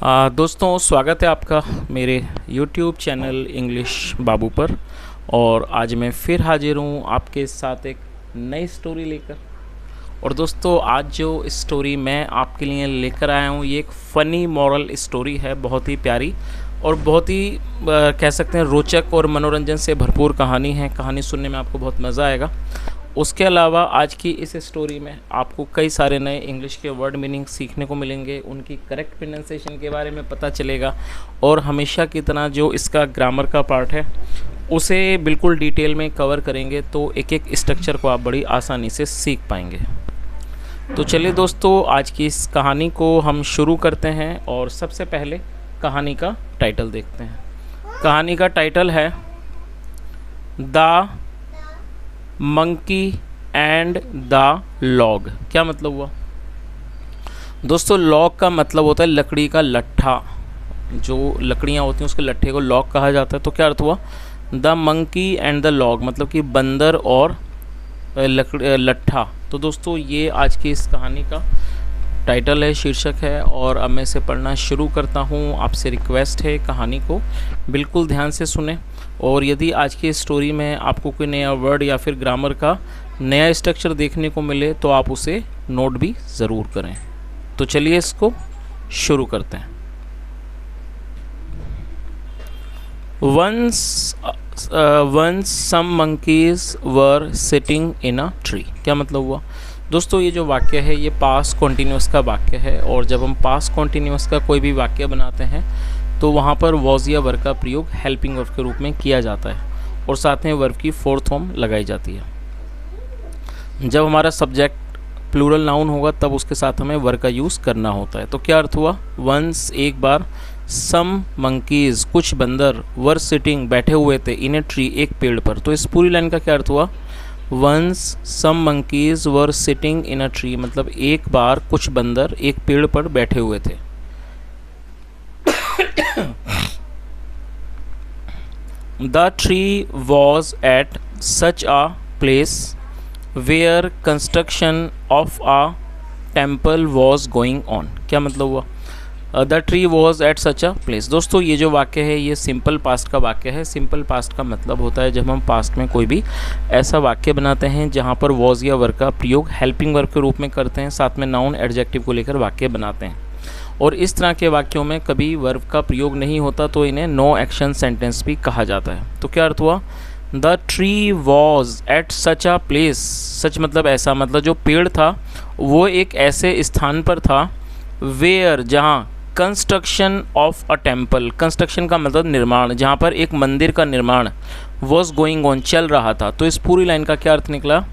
दोस्तों, स्वागत है आपका मेरे YouTube चैनल इंग्लिश बाबू पर। और आज मैं फिर हाजिर हूँ आपके साथ एक नई स्टोरी लेकर। और दोस्तों, आज जो स्टोरी मैं आपके लिए लेकर आया हूँ ये एक फ़नी मॉरल स्टोरी है। बहुत ही प्यारी और बहुत ही कह सकते हैं रोचक और मनोरंजन से भरपूर कहानी है। कहानी सुनने में आपको बहुत मज़ा आएगा। उसके अलावा आज की इस स्टोरी में आपको कई सारे नए इंग्लिश के वर्ड मीनिंग सीखने को मिलेंगे, उनकी करेक्ट प्रोनाउंसिएशन के बारे में पता चलेगा और हमेशा की तरह जो इसका ग्रामर का पार्ट है उसे बिल्कुल डिटेल में कवर करेंगे, तो एक एक स्ट्रक्चर को आप बड़ी आसानी से सीख पाएंगे। तो चलिए दोस्तों, आज की इस कहानी को हम शुरू करते हैं और सबसे पहले कहानी का टाइटल देखते हैं। कहानी का टाइटल है the monkey and the log. क्या मतलब हुआ दोस्तों? लॉग का मतलब होता है लकड़ी का लट्ठा। जो लकड़ियाँ होती हैं उसके लट्ठे को लॉग कहा जाता है। तो क्या अर्थ हुआ? The monkey and the log मतलब कि बंदर और लट्ठा। तो दोस्तों, ये आज की इस कहानी का टाइटल है, शीर्षक है। और अब मैं इसे पढ़ना शुरू करता हूँ। आपसे रिक्वेस्ट है कहानी को बिल्कुल ध्यान से सुने, और यदि आज की स्टोरी में आपको कोई नया वर्ड या फिर ग्रामर का नया स्ट्रक्चर देखने को मिले तो आप उसे नोट भी ज़रूर करें। तो चलिए इसको शुरू करते हैं। Once some monkeys were sitting in a tree। क्या मतलब हुआ दोस्तों? ये जो वाक्य है ये पास्ट कॉन्टिन्यूस का वाक्य है, और जब हम पास्ट कॉन्टिन्यूस का कोई भी वाक्य बनाते हैं तो वहाँ पर वॉज या वर्ब का प्रयोग हेल्पिंग वर्ब के रूप में किया जाता है और साथ में वर्ब की फोर्थ फॉर्म लगाई जाती है। जब हमारा सब्जेक्ट प्लूरल नाउन होगा तब उसके साथ हमें वर्ब का यूज़ करना होता है। तो क्या अर्थ हुआ? वंस एक बार, सम मंकीज़ कुछ बंदर, वर सिटिंग बैठे हुए थे, इन ए ट्री एक पेड़ पर। तो इस पूरी लाइन का क्या अर्थ हुआ? Once some monkeys were sitting in a tree मतलब एक बार कुछ बंदर एक पेड़ पर बैठे हुए थे। The tree was at such a place where construction of a temple was going on। क्या मतलब हुआ? The tree was at such a place. दोस्तों, ये जो वाक्य है ये सिंपल पास्ट का वाक्य है। सिंपल पास्ट का मतलब होता है जब हम पास्ट में कोई भी ऐसा वाक्य बनाते हैं जहाँ पर वॉज या वर्ब का प्रयोग हेल्पिंग वर्ब के रूप में करते हैं, साथ में नाउन एडजेक्टिव को लेकर वाक्य बनाते हैं। और इस तरह के वाक्यों में कभी वर्ब का प्रयोग नहीं होता तो इन्हें नो एक्शन सेंटेंस भी कहा जाता है। तो क्या अर्थ हुआ? The tree was at such a place. Such मतलब ऐसा, मतलब जो पेड़ था वो एक ऐसे स्थान पर था, वेयर जहाँ, construction of a temple. Construction का मतलब निर्माण, जहाँ पर एक मंदिर का निर्माण वॉज गोइंग ऑन चल रहा था। तो इस पूरी लाइन का क्या अर्थ निकला?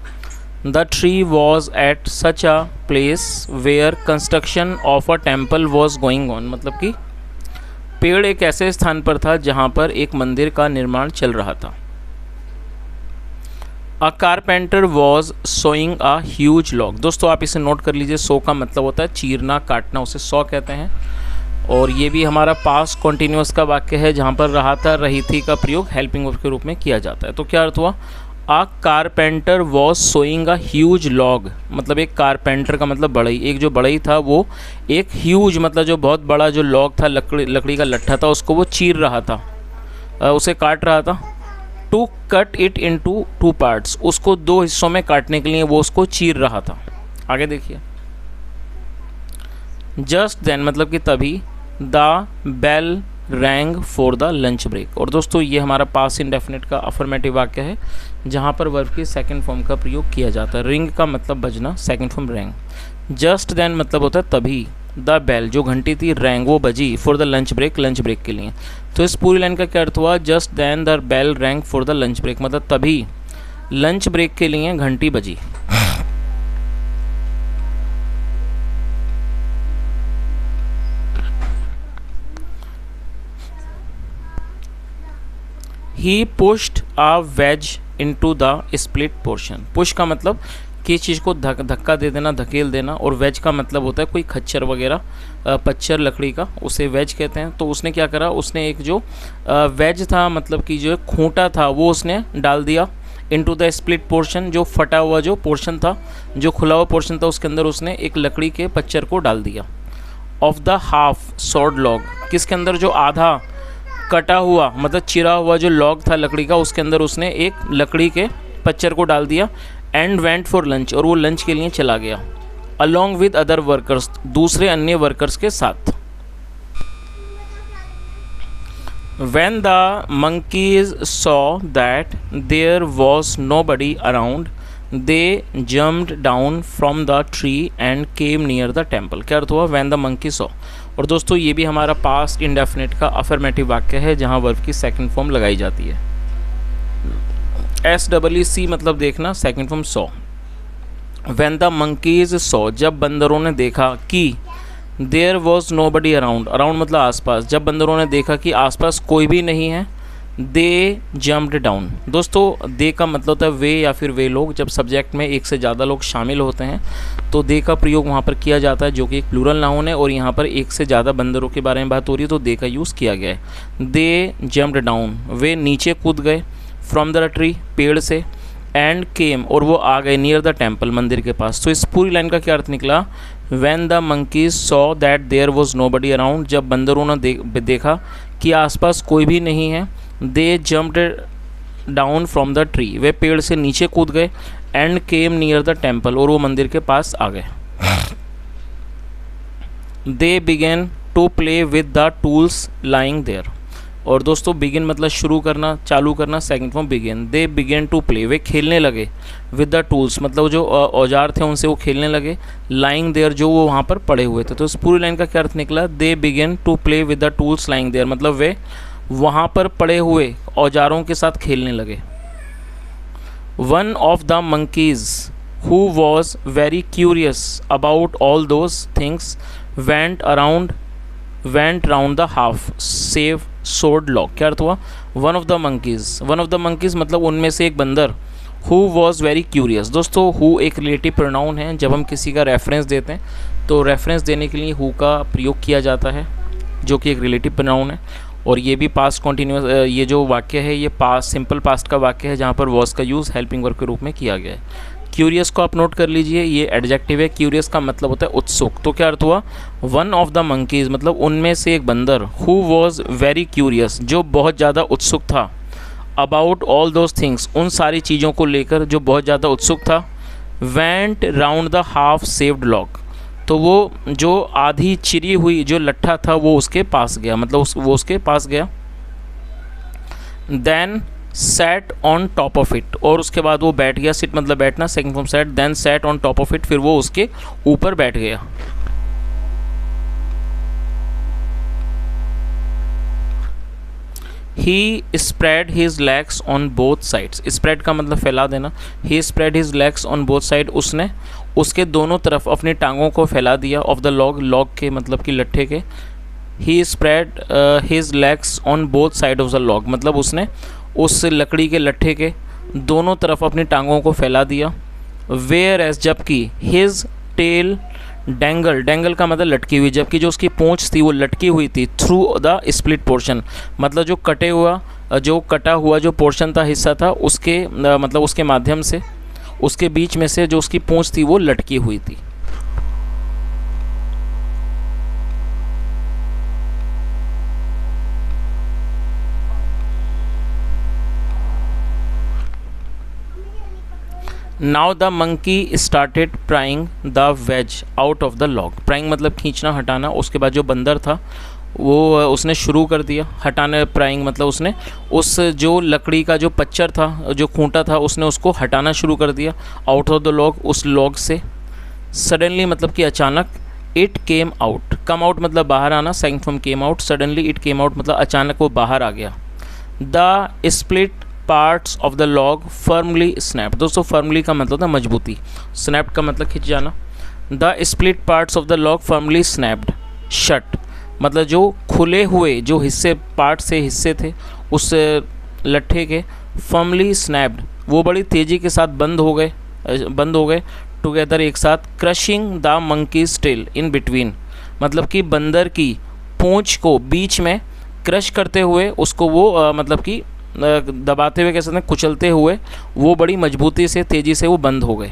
The tree was at such a place where construction of a temple was going on मतलब कि पेड़ एक ऐसे स्थान पर था जहाँ पर एक मंदिर का निर्माण चल रहा था। A carpenter was sawing a huge log. दोस्तों, आप इसे नोट कर लीजिए। सो का मतलब होता है चीरना, काटना, उसे सॉ कहते हैं। और ये भी हमारा पास्ट कॉन्टिन्यूस का वाक्य है जहाँ पर रहा था, रही थी का प्रयोग हेल्पिंग वर्ब के रूप में किया जाता है। तो क्या अर्थ हुआ? A carpenter was sawing a huge log मतलब एक कारपेंटर का मतलब बढ़ई, एक जो बढ़ई था वो एक ह्यूज मतलब जो बहुत बड़ा जो लॉग था, लकड़ी का लट्ठा था, उसको वो चीर रहा था, उसे काट रहा था। To cut it into two parts, उसको दो हिस्सों में काटने के लिए वो उसको चीर रहा था। आगे देखिए। जस्ट देन मतलब कि तभी, the bell rang for the lunch break. और दोस्तों, ये हमारा पास्ट इंडेफिनिट का अफर्मेटिव वाक्य है जहाँ पर वर्ब की सेकंड फॉर्म का प्रयोग किया जाता है। रिंग का मतलब बजना, second form rang. Just then मतलब होता है तभी, द बेल जो घंटी थी, रैंग वो बजी, फॉर द लंच ब्रेक के लिए। तो इस पूरी लाइन का क्या अर्थ हुआ? Just then the bell rang for the lunch break मतलब तभी लंच ब्रेक के लिए घंटी बजी। He pushed a wedge into the split portion। Push का मतलब किसी चीज़ को धक्का दे देना, धकेल देना, और वेज का मतलब होता है कोई खच्चर वगैरह, पच्चर लकड़ी का, उसे वेज कहते हैं। तो उसने क्या करा? उसने एक जो वेज था मतलब कि जो खूंटा था वो उसने डाल दिया इनटू द स्प्लिट पोर्शन, जो फटा हुआ जो पोर्शन था, जो खुला हुआ पोर्शन था, उसके अंदर उसने एक लकड़ी के पच्चर को डाल दिया। Of the half sawed log, किसके अंदर, जो आधा कटा हुआ मतलब चिरा हुआ जो लॉग था लकड़ी का, उसके अंदर उसने एक लकड़ी के पच्चर को डाल दिया। एंड वेंट फॉर लंच, और वो लंच के लिए चला गया। अलॉन्ग विद अदर वर्कर्स, दूसरे अन्य वर्कर्स के साथ। When the monkeys saw that there was nobody around, they jumped down from the tree and came near the temple। क्या अर्थ हुआ when the monkey saw। और दोस्तों ये भी हमारा पास्ट इंडेफिनिट का अफर्मेटिव वाक्य है जहाँ वर्ब की सेकंड फॉर्म लगाई जाती है। SEEC मतलब देखना, second form saw. when the monkeys saw, जब बंदरों ने देखा कि there was nobody around, around मतलब आसपास, जब बंदरों ने देखा कि आसपास कोई भी नहीं है, दे जम्प्ड डाउन। दोस्तों दे का मतलब होता है वे या फिर वे लोग। जब सब्जेक्ट में एक से ज़्यादा लोग शामिल होते हैं तो दे का प्रयोग वहाँ पर किया जाता है, जो कि एक प्लूरल नाउन है, और यहाँ पर एक से ज़्यादा बंदरों के बारे में बात हो रही है तो दे का यूज़ किया गया है। दे जम्प्ड डाउन, वे नीचे कूद गए, फ्रॉम द ट्री, पेड़ से, एंड केम, और वो आ गए, नियर द टेम्पल, मंदिर के पास। तो इस पूरी लाइन का क्या अर्थ निकला, When the monkeys saw that there was nobody around, जब बंदरों ने देखा कि आसपास कोई भी नहीं है, they jumped down from the tree, वे पेड़ से नीचे कूद गए, and came near the temple, और वो मंदिर के पास आ गए। They began to play with the tools lying there, और दोस्तों बिगिन मतलब शुरू करना, चालू करना, second form begin. They began to play, वे खेलने लगे, विद द टूल्स मतलब जो औजार थे उनसे वो खेलने लगे, लाइंग देयर जो वो वहाँ पर पड़े हुए थे। तो इस पूरी लाइन का क्या अर्थ निकला, they began to play with the tools lying there, मतलब वे वहाँ पर पड़े हुए औजारों के साथ खेलने लगे। One of the monkeys who was very curious about all those things went round the half save सोड लॉग। क्या अर्थ हुआ, वन ऑफ द मंकीज मतलब उनमें से एक बंदर, हु वॉज वेरी क्यूरियस। दोस्तों हु एक रिलेटिव प्रोनाउन है, जब हम किसी का रेफरेंस देते हैं तो रेफरेंस देने के लिए हु का प्रयोग किया जाता है, जो कि एक रिलेटिव प्रोनाउन है। और ये भी पास्ट कॉन्टिन्यूस, ये जो वाक्य है ये पास्ट सिंपल पास्ट का वाक्य है जहाँ पर वॉज का यूज़ हेल्पिंग वर्ब के रूप में किया गया है। क्यूरियस को आप नोट कर लीजिए, ये एडजेक्टिव है। क्यूरियस का मतलब होता है उत्सुक। तो क्या अर्थ हुआ, वन ऑफ द मंकीज मतलब उनमें से एक बंदर, हु वॉज वेरी क्यूरियस जो बहुत ज़्यादा उत्सुक था, अबाउट ऑल दोज थिंग्स उन सारी चीज़ों को लेकर जो बहुत ज़्यादा उत्सुक था, went round the half saved log तो वो जो आधी चिरी हुई जो लट्ठा था वो उसके पास गया, मतलब वो उसके पास गया। Then sat on top of it और उसके बाद वो बैठ गया। सिट मतलब बैठना, second form sat. Then sat on top of it फिर वो उसके ऊपर बैठ गया। He spread his legs on both sides. Spread का मतलब फैला देना। He spread his legs on both side उसने उसके दोनों तरफ अपनी टांगों को फैला दिया। ऑफ द लॉग, लॉग के मतलब कि लट्ठे के। He spread his legs on both side of the log मतलब उसने उस लकड़ी के लट्ठे के दोनों तरफ अपनी टांगों को फैला दिया। वेयर एज जबकि हिज टेल डेंगल, डेंगल का मतलब लटकी हुई, जबकि जो उसकी पूंछ थी वो लटकी हुई थी थ्रू द स्प्लिट पोर्शन मतलब जो कटा हुआ जो पोर्शन था, हिस्सा था उसके मतलब उसके माध्यम से उसके बीच में से जो उसकी पूंछ थी वो लटकी हुई थी। Now the monkey started prying the ways out of the log. Prying मतलब खींचना, हटाना। उसके बाद जो बंदर था वो उसने शुरू कर दिया हटाने। प्राइंग मतलब उसने उस जो लकड़ी का जो पच्चर था, जो खूंटा था, उसने उसको हटाना शुरू कर दिया आउट ऑफ द लॉग, उस लॉग से। सडनली मतलब कि अचानक। It came out, come out मतलब बाहर आना, second form came out. Suddenly it came out मतलब अचानक वो बाहर आ गया। The split parts of the log firmly snapped. दोस्तों फर्मली का मतलब था मजबूती, स्नैप्ड का मतलब खिंच जाना। The split parts of the log firmly snapped shut मतलब जो खुले हुए जो हिस्से पार्ट से हिस्से थे उस लट्ठे के, फर्मली स्नैप्ड वो बड़ी तेज़ी के साथ बंद हो गए टुगेदर एक साथ। Crushing the monkeys tail in between मतलब कि बंदर की पूंछ को बीच में क्रश करते हुए उसको वो मतलब कि दबाते हुए, कैसे कुचलते हुए वो बड़ी मजबूती से तेज़ी से वो बंद हो गए।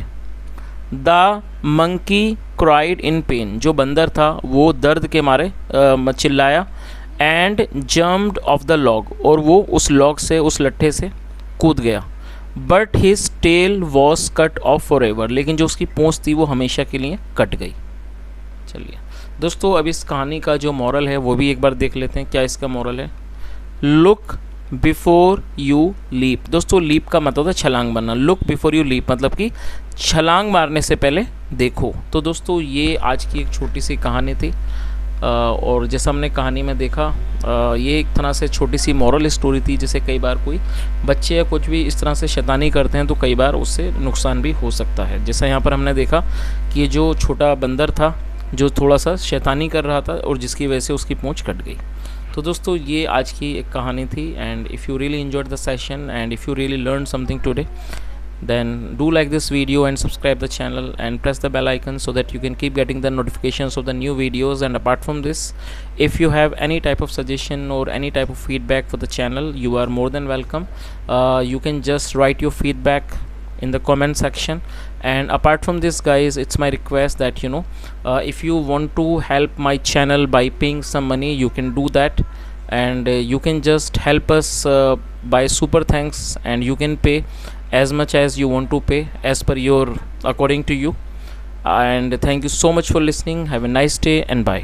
The monkey cried in pen, जो बंदर था वो दर्द के मारे चिल्लाया। And jumped of the log, और वो उस लॉग से, उस लट्ठे से कूद गया। But his tail was cut off forever, लेकिन जो उसकी पूँछ थी वो हमेशा के लिए कट गई। चलिए दोस्तों, अब इस कहानी का जो मॉरल है वो भी एक बार देख लेते हैं। क्या इसका मॉरल है? Look before you leap. दोस्तों लीप का मतलब है छलांग मारना। लुक बिफोर यू लीप मतलब कि छलांग मारने से पहले देखो। तो दोस्तों ये आज की एक छोटी सी कहानी थी, और जैसा हमने कहानी में देखा, ये एक तरह से छोटी सी मॉरल स्टोरी थी। जैसे कई बार कोई बच्चे या कुछ भी इस तरह से शैतानी करते हैं तो कई बार उससे नुकसान भी हो सकता है। जैसा यहाँ पर हमने देखा कि ये जो छोटा बंदर था जो थोड़ा सा शैतानी कर रहा था और जिसकी वजह से उसकी पूँछ कट गई। तो दोस्तों ये आज की एक कहानी थी। And if you really enjoyed the session and if you really learn something today, then do like this video and subscribe the channel and press the bell icon so that you can keep getting the notifications of the new videos. And apart from this, if you have any type of suggestion or any type of feedback for the channel, you are more than welcome. You can just write your feedback in the comment section. And apart from this guys, it's my request that if you want to help my channel by paying some money, you can do that. And you can just help us by super thanks, and you can pay as much as you want to pay as per your according to you. And thank you so much for listening. Have a nice day and bye.